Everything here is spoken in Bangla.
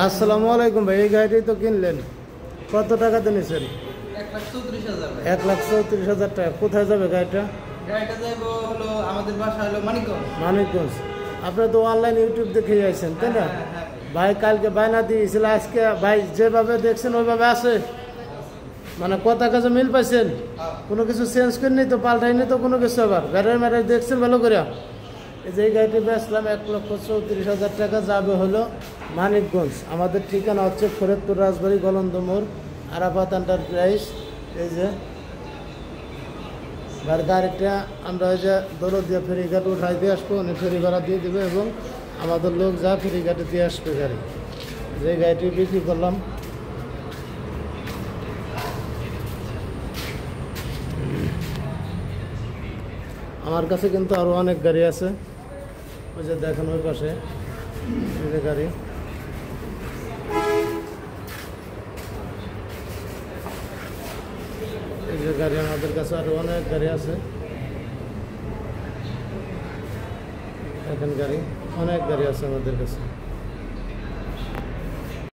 আসসালামু আলাইকুম ভাই, এই গাড়িটি তো কিনলেন, কত টাকাতে নিয়েছেন? 1,34,000 টাকা। কোথায় যাবে গাড়িটা? গাড়িটা যাবো হলো আমাদের বাসা হলো মানিকগঞ্জ। মানিকগঞ্জ। আপনারা তো অনলাইন ইউটিউব দেখে যাইছেন, তাই না? ভাই কালকে বায়না দিয়েছিল, আজকে ভাই যেভাবে দেখছেন ওইভাবে আছে, মানে কথা কাজে মিল পাইছেন? কোনো কিছু চেঞ্জ করিনি তো, পাল্টাইনি তো কোনো কিছু? আবার গাড়ির ম্যারেজ দেখছেন ভালো করে? এই যে এই গাড়িটি বেচলাম 1,34,000 টাকা, যাবে হলো মানিকগঞ্জ। আমাদের ঠিকানা হচ্ছে ফরিদপুর রাজবাড়ি গলন্দ মোড়, আরাফাত এন্টারপ্রাইজ। এই যে গাড়িটা আমরা ওই যে দৌলতদিয়া ফেরিঘাট উঠাই দিয়ে আসবো, উনি ফেরি ভাড়া দিয়ে দেবে এবং আমাদের লোক যা ফেরিঘাটে দিয়ে আসবে গাড়ি। যে গাড়িটি বিক্রি করলাম। আমার কাছে কিন্তু আরও অনেক গাড়ি আছে, ওই যে দেখেন ওই পাশে এই যে গাড়ি। এই যে গাড়ি আমাদের কাছে আরও অনেক গাড়ি আছে, দেখেন গাড়ি অনেক গাড়ি আছে আমাদের কাছে।